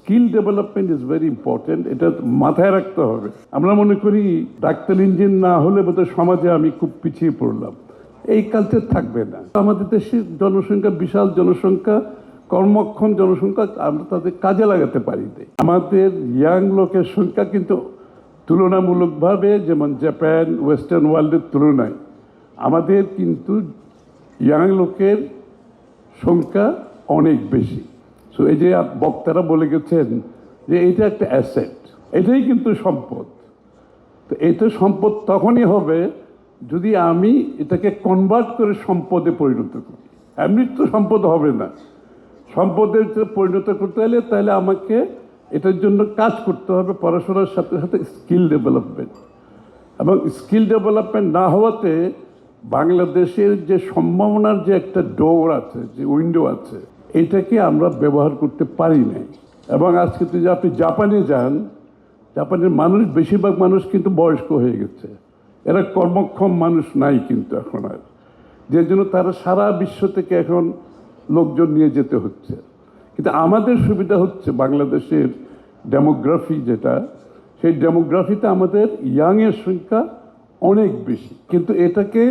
Skill development is very important, এটা মাথায় রাখতে হবে। আমরা মনে করি ডাক্তার ইঞ্জিনিয়ার না হলে বোধহয় সমাজে আমি খুব পিছিয়ে পড়লাম, এই কালচার থাকবে না। আমাদের দেশের জনসংখ্যা বিশাল জনসংখ্যা, কর্মক্ষম জনসংখ্যা, আমরা তাদের কাজে লাগাতে পারি না। আমাদের ইয়াং লোকের সংখ্যা কিন্তু তুলনামূলকভাবে যেমন জাপান ওয়েস্টার্ন ওয়ার্ল্ডের তুলনায় আমাদের কিন্তু ইয়াং লোকের সংখ্যা অনেক বেশি। সো এই যে বক্তারা বলে গেছেন যে এটা একটা অ্যাসেট, এটাই কিন্তু সম্পদ। তো এটা সম্পদ তখনই হবে যদি আমি এটাকে কনভার্ট করে সম্পদে পরিণত করি। এমনি তো সম্পদ হবে না। সম্পদে পরিণত করতে হলে তাহলে আমাকে এটার জন্য কাজ করতে হবে, পড়াশোনার সাথে সাথে স্কিল ডেভেলপমেন্ট। এবং স্কিল ডেভেলপমেন্ট না হওয়াতে বাংলাদেশের যে সম্ভাবনার যে একটা ডোর আছে, যে উইন্ডো আছে, এটাকে আমরা ব্যবহার করতে পারি নাই। এবং আজকে যদি আপনি জাপানে যান, জাপানের মানুষ, বেশিরভাগ মানুষ কিন্তু বয়স্ক হয়ে গেছে, এরা কর্মক্ষম মানুষ নাই কিন্তু এখন আর, যে জন্য তারা সারা বিশ্ব থেকে এখন লোকজন নিয়ে যেতে হচ্ছে। কিন্তু আমাদের সুবিধা হচ্ছে বাংলাদেশের ডেমোগ্রাফি যেটা, সেই ডেমোগ্রাফিতে আমাদের ইয়াংয়ের সংখ্যা অনেক বেশি। কিন্তু এটাকে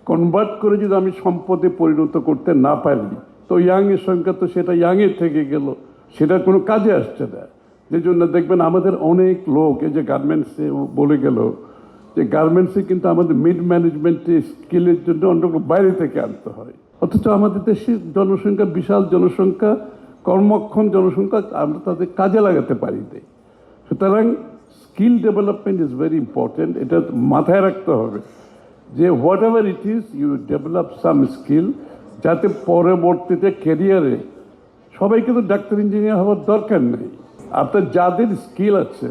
কনভার্ট করে যদি আমি সম্পদে পরিণত করতে না পারি, তো ইয়াংয়ের সংখ্যা তো সেটা ইয়াংয়ের থেকে গেল, সেটা কোনো কাজে আসছে না। যে জন্য দেখবেন আমাদের অনেক লোক, এই যে গার্মেন্টসে বলে গেল যে গার্মেন্টসে কিন্তু আমাদের মিড ম্যানেজমেন্টে স্কিলের জন্য অন্য বাইরে থেকে আনতে হয়, অথচ আমাদের দেশের জনসংখ্যা বিশাল জনসংখ্যা, কর্মক্ষম জনসংখ্যা, আমরা তাদের কাজে লাগাতে পারি না। সুতরাং skill development is very important, এটা মাথায় রাখতে হবে যে whatever it is you develop some skill, যাতে পরবর্তীতে ক্যারিয়ারে সবাইকে তো ডাক্তার ইঞ্জিনিয়ার হওয়ার দরকার নেই। আপনার যাদের স্কিল আছে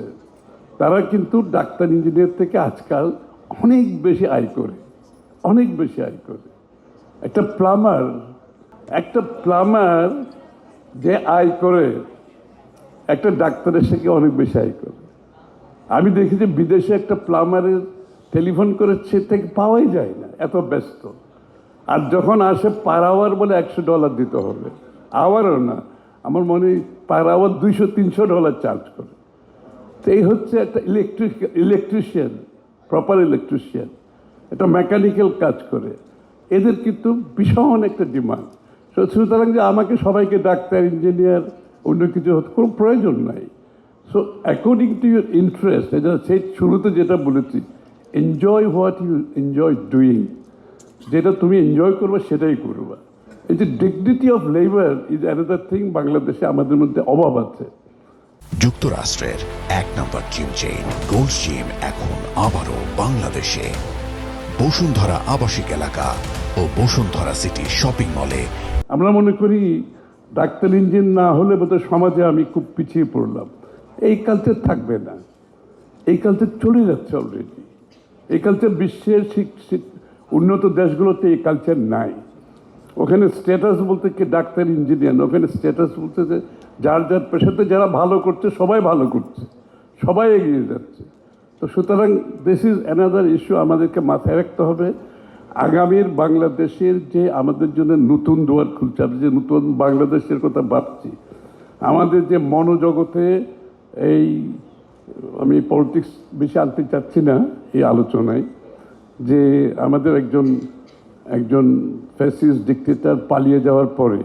তারা কিন্তু ডাক্তার ইঞ্জিনিয়ার থেকে আজকাল অনেক বেশি আয় করে, অনেক বেশি আয় করে। একটা প্লামার যে আয় করে, একটা ডাক্তারের থেকে অনেক বেশি আয় করে। আমি দেখেছি বিদেশে একটা প্লামারের টেলিফোন করে সে থেকে পাওয়াই যায় না, এত ব্যস্ত। আর যখন আসে পার আওয়ার বলে $100 দিতে হবে, আওয়ারও না, আমার মনে হয় পার আওয়ার $200-300 চার্জ করে। তো এই হচ্ছে একটা ইলেকট্রিশিয়ান, প্রপার ইলেকট্রিশিয়ান, একটা মেকানিক্যাল কাজ করে, এদের কিন্তু ভীষণ একটা ডিমান্ড। সুতরাং যে আমাকে সবাইকে ডাক্তার ইঞ্জিনিয়ার অন্য কিছু হতে কোনো প্রয়োজন নাই। So according to your interest, এটা সেই শুরুতে যেটা বলেছি, enjoy what you enjoy doing, যেটা তুমি এনজয় করবে সেটাই করবা। এই যে dignity of labour is another thing বাংলাদেশে আমাদের মধ্যে অভাব আছে। যুক্তরাষ্ট্রের 1 নম্বর জিম চেইন গোল্ড জিম এখন আবারও বাংলাদেশে বসুন্ধরা আবাসিক এলাকা ও বসুন্ধরা সিটি শপিং মলে। আমরা মনে করি ডাক্তার ইঞ্জিনিয়ার না হলে বোধহয় সমাজে আমি খুব পিছিয়ে পড়লাম, এই কালচার থাকবে না। এই কালচার চলে যাচ্ছে অলরেডি। এই কালচার বিশ্বের উন্নত দেশগুলোতে এই কালচার নাই। ওখানে স্ট্যাটাস বলতে কি ডাক্তার ইঞ্জিনিয়ার, ওখানে স্ট্যাটাস বলতে যে যার যার পেশাতে যারা ভালো করছে সবাই ভালো করছে, সবাই এগিয়ে যাচ্ছে। তো সুতরাং দিস ইজ অ্যানাদার ইস্যু, আমাদেরকে মাথায় রাখতে হবে। আগামীর বাংলাদেশের যে আমাদের জন্য নতুন দুয়ার খুলছে, আমি যে নতুন বাংলাদেশের কথা ভাবছি, আমাদের যে মনোজগতে এই, আমি পলিটিক্স বেশি আনতে চাচ্ছি না এই আলোচনায়, যে আমাদের একজন ফ্যাসিস্ট ডিক্টেটর পালিয়ে যাওয়ার পরে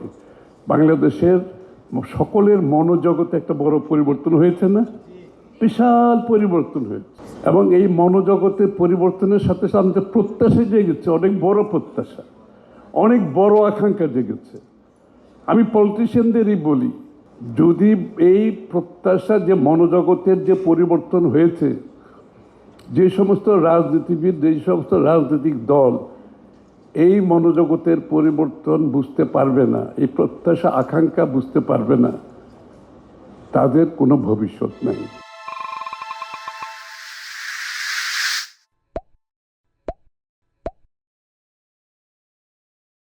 বাংলাদেশের সকলের মনোজগতে একটা বড় পরিবর্তন হয়েছে না? বিশাল পরিবর্তন হয়েছে। এবং এই মনোজগতের পরিবর্তনের সাথে সাথে আমাদের প্রত্যাশা জেগেছে, অনেক বড় প্রত্যাশা, অনেক বড় আকাঙ্ক্ষা জেগেছে। আমি পলিটিশিয়ানদেরই বলি, যদি এই প্রত্যাশা, যে মনোজগতের যে পরিবর্তন হয়েছে, যে সমস্ত রাজনীতিবিদ, যে সমস্ত রাজনৈতিক দল এই মনোজগতের পরিবর্তন বুঝতে পারবে না, এই প্রত্যাশা আকাঙ্ক্ষা বুঝতে পারবে না, তাদের কোনো ভবিষ্যৎ নাই।